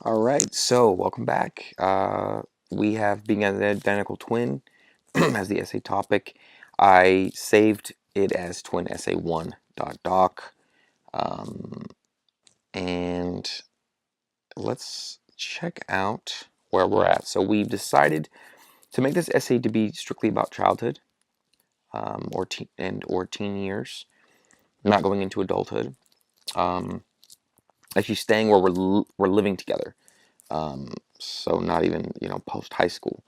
All right, so welcome back. We have being an identical twin as the essay topic. I saved it as twin essay one dot doc, um, and let's check out where we're at. So we've decided to make this essay to be strictly about childhood, or teen years, not going into adulthood. Um, Actually, staying where we're living together. So not even post high school.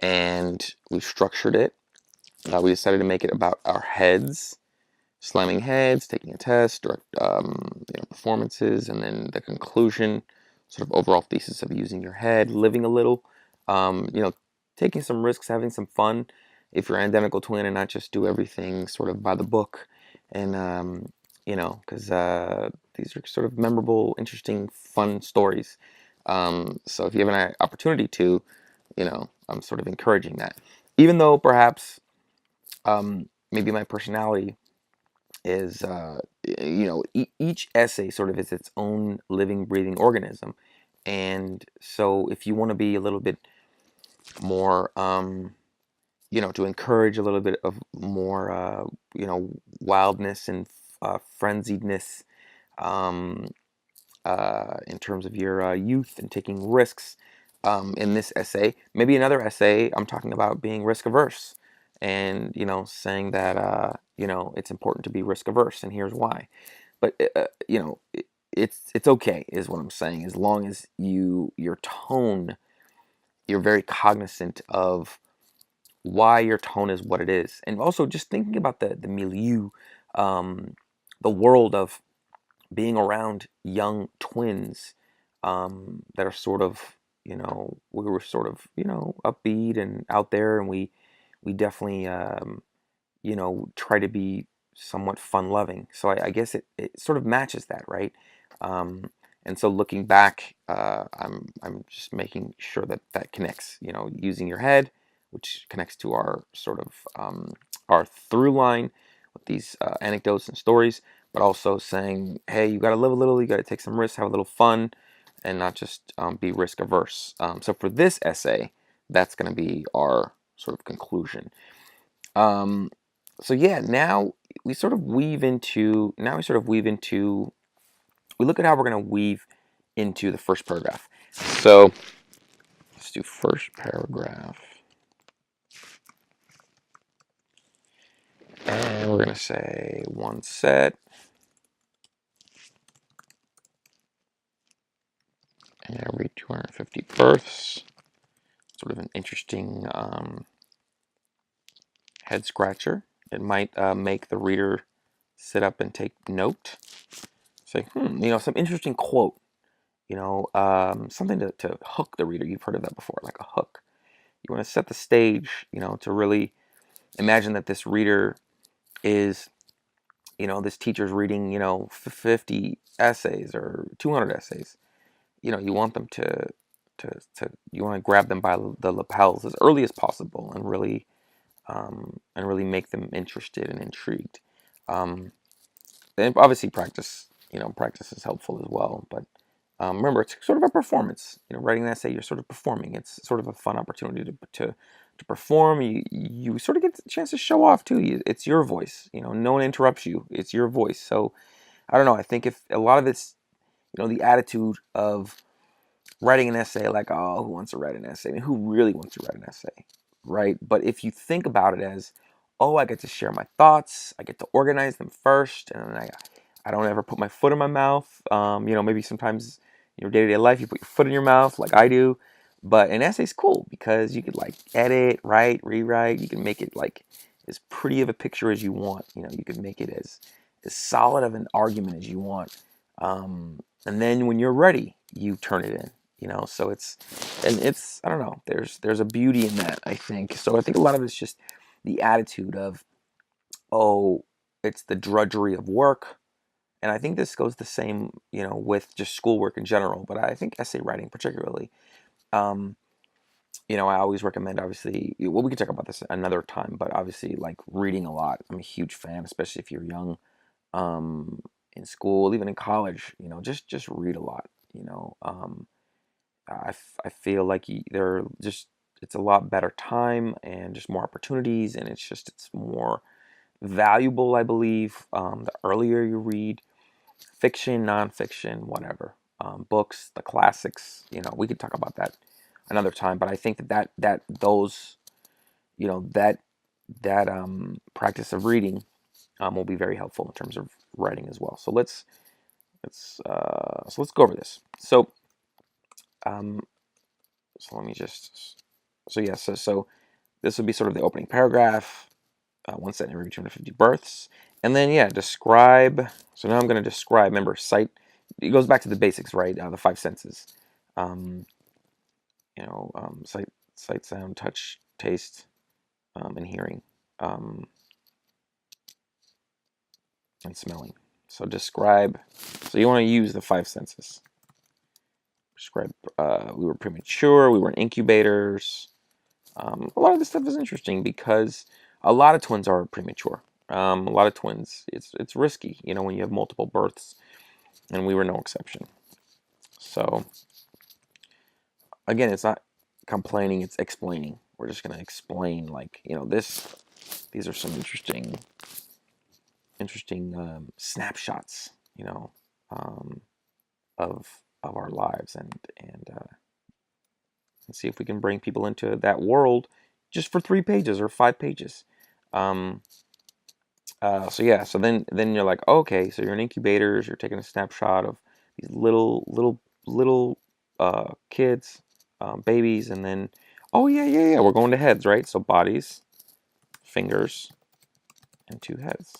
And we structured it. We decided to make it about our heads, slamming heads, taking a test, direct performances, and then the conclusion, sort of overall thesis of using your head, living a little, um, you know, taking some risks, having some fun. If you're an identical twin and not just do everything sort of by the book, and because these are sort of memorable, interesting, fun stories. So if you have an opportunity to, I'm sort of encouraging that. Even though perhaps maybe my personality is, each essay sort of is its own living, breathing organism. And so if you want to be a little bit more, to encourage a little bit of more, wildness and frenziedness, um, in terms of your youth and taking risks in this essay. Maybe another essay, I'm talking about being risk averse and, saying that, it's important to be risk averse and here's why. But, it's okay is what I'm saying, as long as your tone, you're very cognizant of why your tone is what it is. And also just thinking about the milieu, um, the world of being around young twins that are sort of, we were sort of, upbeat and out there, and we definitely, try to be somewhat fun loving. So I guess it sort of matches that, right? Um, and so looking back, I'm just making sure that that connects, using your head, which connects to our sort of our through line with these anecdotes and stories, but also saying, hey, you got to live a little, you got to take some risks, have a little fun, and not just be risk averse. So for this essay, that's going to be our sort of conclusion. Um, so yeah, now we sort of weave into we look at how we're going to weave into the first paragraph. So let's do first paragraph, and we're going to say one set, and every 250 births. Sort of an interesting head scratcher. It might make the reader sit up and take note. Say, some interesting quote. Something to hook the reader. You've heard of that before, like a hook. You want to set the stage, to really imagine that this reader is, this teacher's reading, 50 essays or 200 essays. You want them you want to grab them by the lapels as early as possible and really make them interested and intrigued. Um, and obviously practice is helpful as well. But remember, it's sort of a performance. Writing an essay, you're sort of performing. It's sort of a fun opportunity to perform. You sort of get the chance to show off too. It's your voice. No one interrupts you. It's your voice. So I don't know. I think if a lot of it's, the attitude of writing an essay, like, oh, who wants to write an essay? I mean, who really wants to write an essay, right? But if you think about it as, oh, I get to share my thoughts, I get to organize them first, and then I don't ever put my foot in my mouth. Maybe sometimes in your day-to-day life you put your foot in your mouth, like I do. But an essay's cool because you could like edit, write, rewrite. You can make it like as pretty of a picture as you want. You could make it as solid of an argument as you want. And then when you're ready, you turn it in. So it's I don't know. There's a beauty in that, I think. So I think a lot of it's just the attitude of, oh, it's the drudgery of work. And I think this goes the same, with just schoolwork in general, but I think essay writing particularly. Um, I always recommend, obviously, well, we can talk about this another time, but obviously, like reading a lot. I'm a huge fan, especially if you're young, um, in school, even in college. Just read a lot. I feel like there just it's a lot better time and just more opportunities, and it's more valuable, I believe. The earlier you read, fiction, nonfiction, whatever, books, the classics. We could talk about that another time. But I think that those, that practice of reading will be very helpful in terms of writing as well. So let's go over this. Um, so let me just so this would be sort of the opening paragraph. One set every 250 births, and then describe. So now I'm going to describe. Remember, sight. It goes back to the basics, right? The five senses. Um, sight, sound, touch, taste, and hearing, and smelling. So describe. So you want to use the five senses. Describe. We were premature. We were in incubators. A lot of this stuff is interesting because a lot of twins are premature. A lot of twins, it's risky, when you have multiple births, and we were no exception. So again, it's not complaining; it's explaining. We're just going to explain, like, these are some interesting snapshots, um, of our lives, and see if we can bring people into that world just for 3 pages or 5 pages. So then you're like, okay, so you're in incubators, you're taking a snapshot of these little kids, babies, and then we're going to heads, right? So bodies, fingers, and 2 heads.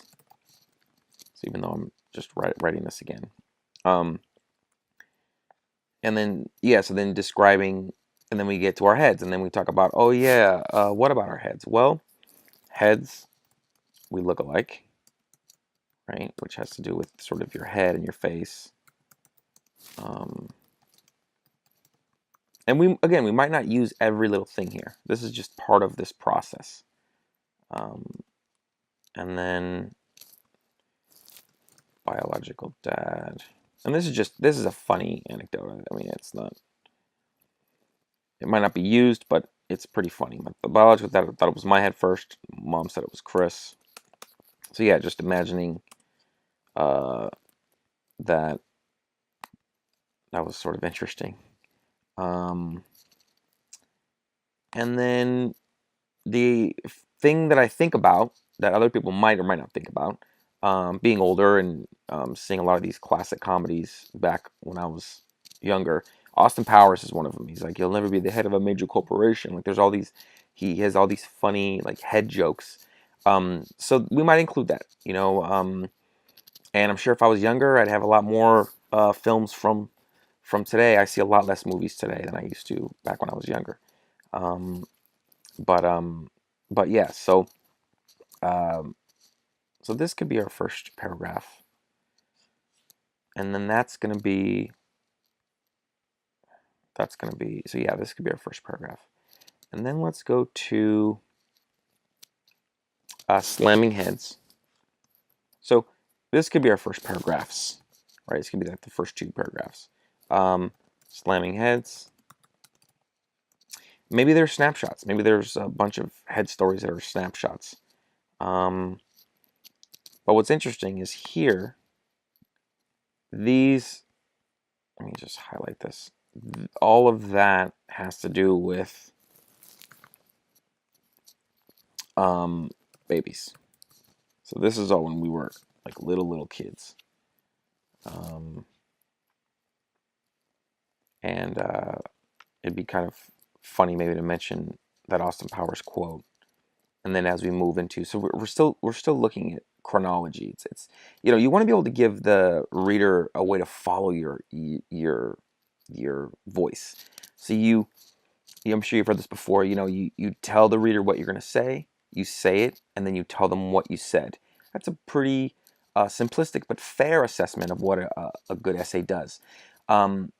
So even though I'm just writing this again, and then so then describing, and then we get to our heads, and then we talk about, what about our heads? Well, heads, we look alike, right? Which has to do with sort of your head and your face. And we might not use every little thing here. This is just part of this process. And then biological dad. And this is a funny anecdote. I mean, it might not be used, but it's pretty funny. But the biological dad, I thought it was my head first. Mom said it was Chris. So just imagining that was sort of interesting. And then the thing that I think about that other people might or might not think about, being older and seeing a lot of these classic comedies back when I was younger. Austin Powers is one of them. He's like, you'll never be the head of a major corporation. Like, he has all these funny, like, head jokes. So we might include that, and I'm sure if I was younger, I'd have a lot more films from today. I see a lot less movies today than I used to back when I was younger. But yeah, so this could be our first paragraph, and then that's gonna be so this could be our first paragraph, and then let's go to slamming heads. So this could be our first paragraphs, right? This could be like the first 2 paragraphs. Slamming heads. Maybe there's snapshots. Maybe there's a bunch of head stories that are snapshots. But what's interesting is here, these, let me just highlight this. All of that has to do with babies. So this is all when we were like little kids. And it'd be kind of funny maybe to mention that Austin Powers quote. And then as we move into, so we're still looking at chronology. It's you want to be able to give the reader a way to follow your voice. So I'm sure you've heard this before. You tell the reader what you're going to say, you say it, and then you tell them what you said. That's a pretty simplistic but fair assessment of what a good essay does.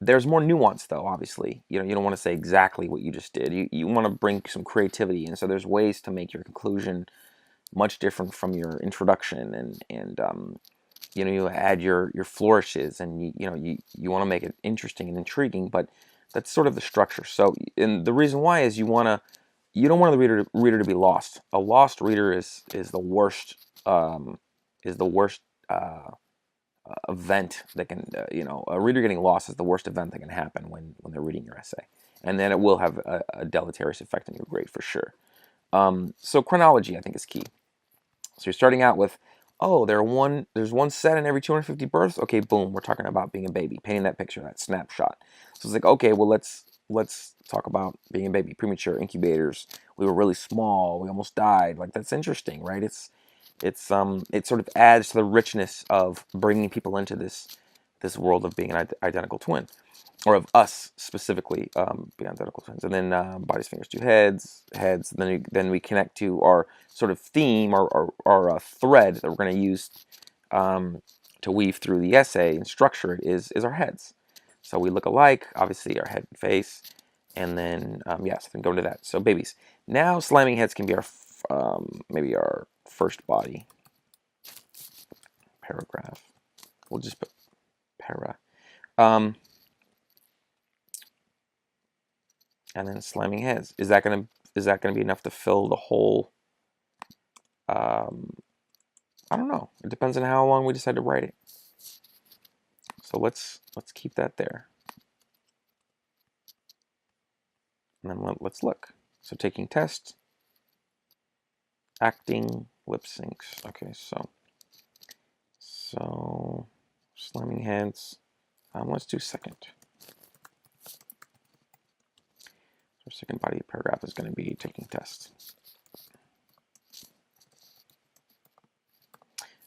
There's more nuance, though. Obviously, you don't want to say exactly what you just did. You want to bring some creativity, and so there's ways to make your conclusion much different from your introduction, and you add your flourishes, and you want to make it interesting and intriguing. But That's sort of the structure. So, and the reason why is you don't want the reader to be lost. A lost reader is the worst is the worst event that can a reader getting lost is the worst event that can happen when they're reading your essay, and then it will have a deleterious effect on your grade for sure. So chronology, I think, is key. So you're starting out with, oh, there's one set in every 250 births. Okay, boom, we're talking about being a baby, painting that picture, that snapshot. So it's like, okay, well, let's talk about being a baby, premature, incubators. We were really small. We almost died. Like, that's interesting, right? It sort of adds to the richness of bringing people into this world of being an identical twin, or of us specifically being identical twins. And then bodies, fingers, two heads, heads. Then we connect to our sort of theme, our thread that we're going to use to weave through the essay and structure it is our heads. So we look alike, obviously our head and face, and then yes, then go into that. So babies. Now slamming heads can be our maybe our first body paragraph. We'll just put para. And then slamming heads. Is that gonna be enough to fill the whole? I don't know. It depends on how long we decide to write it. So let's keep that there. And then let's look. So taking tests, acting, lip syncs. Okay, so slamming heads. Let's do second. So second body paragraph is going to be taking tests.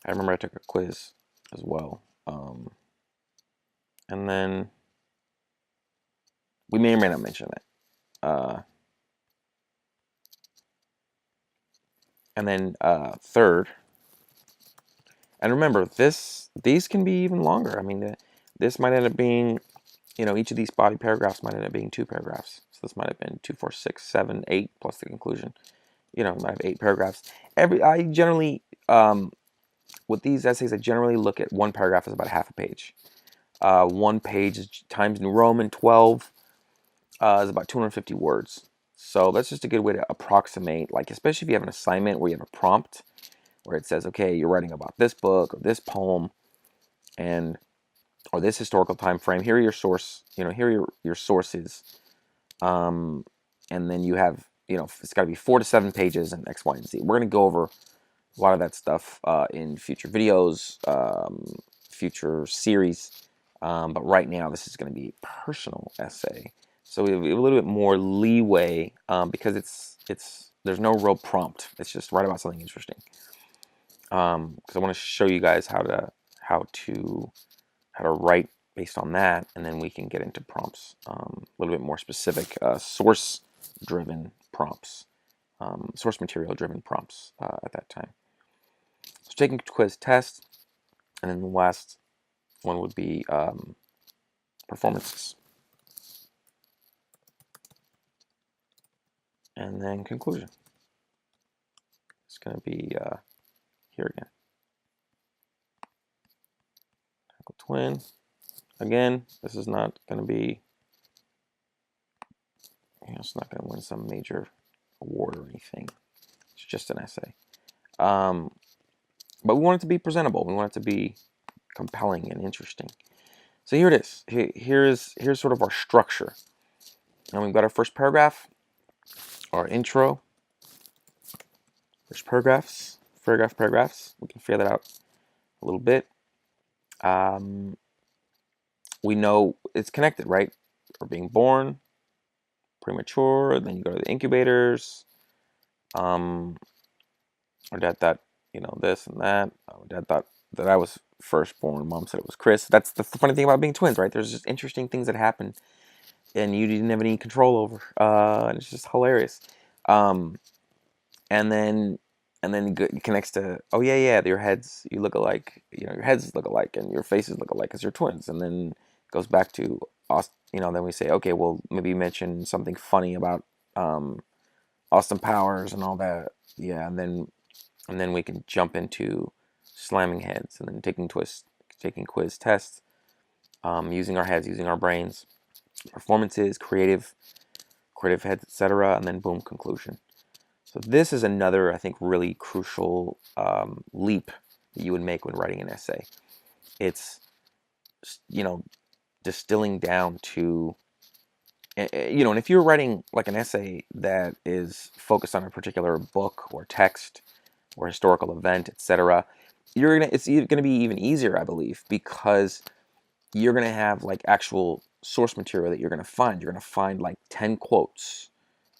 I remember I took a quiz as well. And then we may or may not mention it. And then third. And remember, these can be even longer. I mean, this might end up being, each of these body paragraphs might end up being 2 paragraphs. So this might have been 2, 4, 6, 7, 8 plus the conclusion. Might have 8 paragraphs. I generally, with these essays, I generally look at 1 paragraph as about half a page. 1 page is Times New Roman 12 is about 250 words. So that's just a good way to approximate, like, especially if you have an assignment where you have a prompt where it says, okay, you're writing about this book or this poem or this historical time frame. Here are your here are your sources. And then you have, it's got to be 4 to 7 pages and X, Y, and Z. We're going to go over a lot of that stuff in future videos, future series. But right now, this is going to be a personal essay. So we have a little bit more leeway because there's no real prompt. It's just write about something interesting. Because I want to show you guys how to write based on that, and then we can get into prompts, a little bit more specific, source-driven prompts, source material-driven prompts at that time. So taking quiz test, and then the last one would be performances. And then conclusion. It's going to be here again. Identical twin. Again, this is not going to be, it's not going to win some major award or anything. It's just an essay. But we want it to be presentable. We want it to be compelling and interesting. So here it is. Here's sort of our structure. And we've got our first paragraph, our intro, first paragraphs. We can figure that out a little bit. We know it's connected, right? We're being born, premature, then you go to the incubators. Our dad thought, this and that. Our dad thought that I was firstborn. Mom said it was Chris. That's the funny thing about being twins, right? There's just interesting things that happen and you didn't have any control over. And it's just hilarious. And then it connects to, oh yeah, your heads, you look alike, your heads look alike and your faces look alike because you're twins. And then it goes back to us, then we say, okay, well, maybe mention something funny about Austin Powers and all that. Yeah, and then we can jump into slamming heads and then taking quiz tests, using our heads, using our brains. performances, creative heads, etc., and then boom, conclusion. So this is another, I think, really crucial leap that you would make when writing an essay. It's, you know, distilling down to, and if you're writing like an essay that is focused on a particular book or text or historical event, etc., it's gonna be even easier, I believe, because you're gonna have like actual source material that you're gonna find. You're gonna find like 10 quotes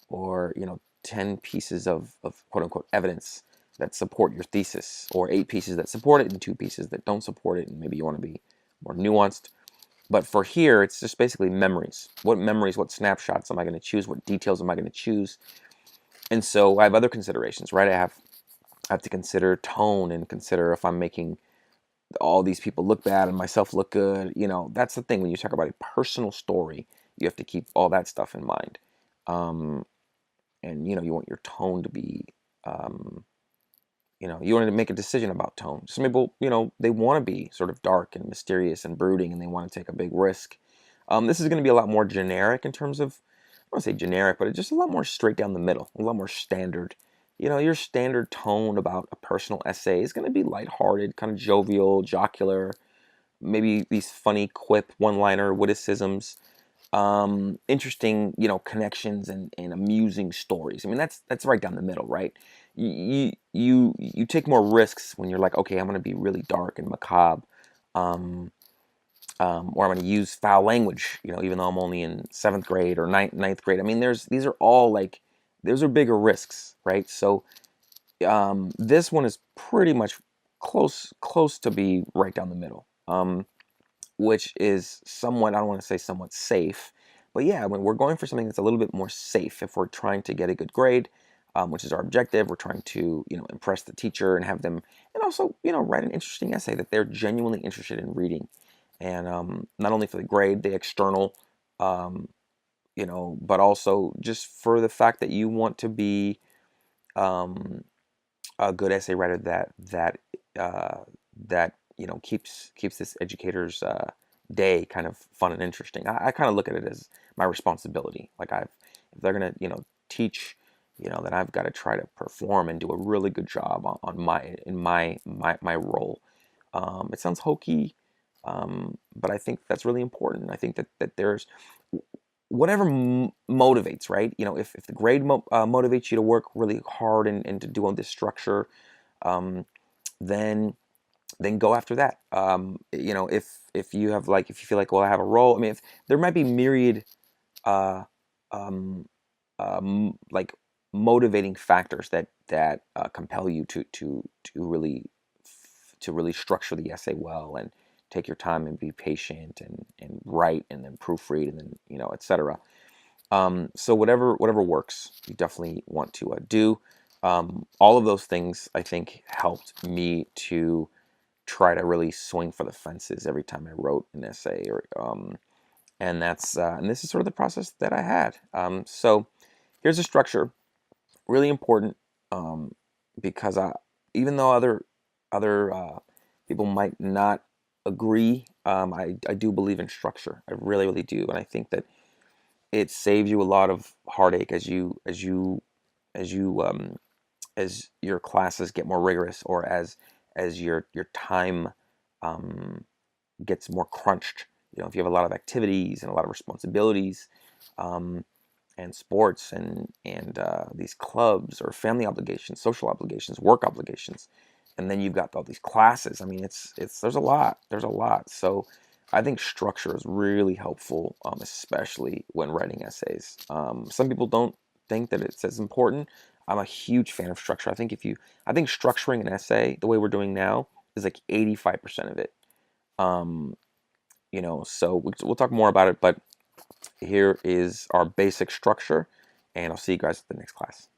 or 10 pieces of quote unquote evidence that support your thesis, or 8 pieces that support it and 2 pieces that don't support it, and maybe you want to be more nuanced. But for here, it's just basically memories. What memories, what snapshots am I going to choose? What details am I going to choose? And so I have other considerations, right? I have to consider tone and consider if I'm making all these people look bad and myself look good. That's the thing when you talk about a personal story. You have to keep all that stuff in mind. And you want your tone to be, um, you want to make a decision about tone. Some people, they want to be sort of dark and mysterious and brooding, and they want to take a big risk. This is going to be a lot more generic in terms of, I don't want to say generic, but it's just a lot more straight down the middle, a lot more standard. Your standard tone about a personal essay is going to be lighthearted, kind of jovial, jocular, maybe these funny quip, one-liner witticisms, interesting, connections and amusing stories. I mean, that's right down the middle, right? You take more risks when you're like, okay, I'm going to be really dark and macabre, um, or I'm going to use foul language, even though I'm only in 7th grade or ninth grade. I mean, these are all like, those are bigger risks, right? So this one is pretty much close to be right down the middle. Which is somewhat, I don't want to say somewhat safe, but yeah, when we're going for something that's a little bit more safe, if we're trying to get a good grade, which is our objective, we're trying to, impress the teacher and have them, and also, write an interesting essay that they're genuinely interested in reading. And not only for the grade, the external, um, but also just for the fact that you want to be um, a good essay writer uh, that keeps this educator's day kind of fun and interesting. I kind of look at it as my responsibility. Like if they're gonna teach, then I've got to try to perform and do a really good job on my role. It sounds hokey, but I think that's really important. I think that there's whatever motivates, right? If the grade motivates you to work really hard and to do all this structure, um, then go after that. If you have like, if you feel like, well, I have a role. I mean, if there might be myriad uh, um, like motivating factors that compel you to really structure the essay well and take your time and be patient and write and then proofread and then etc. So whatever works, you definitely want to do. All of those things I think helped me to try to really swing for the fences every time I wrote an essay, or and this is sort of the process that I had. So here's a structure, really important, because even though other people might not agree, I do believe in structure. I really really do, and I think that it saves you a lot of heartache as your classes get more rigorous, or as your time um, gets more crunched. If you have a lot of activities and a lot of responsibilities, um, and sports and these clubs or family obligations, social obligations, work obligations, and then you've got all these classes. I mean, it's there's a lot. There's a lot. So I think structure is really helpful, especially when writing essays. Some people don't think that it's as important. I'm a huge fan of structure. I think structuring an essay the way we're doing now is like 85% of it. Um, so we'll talk more about it, but here is our basic structure, and I'll see you guys at the next class.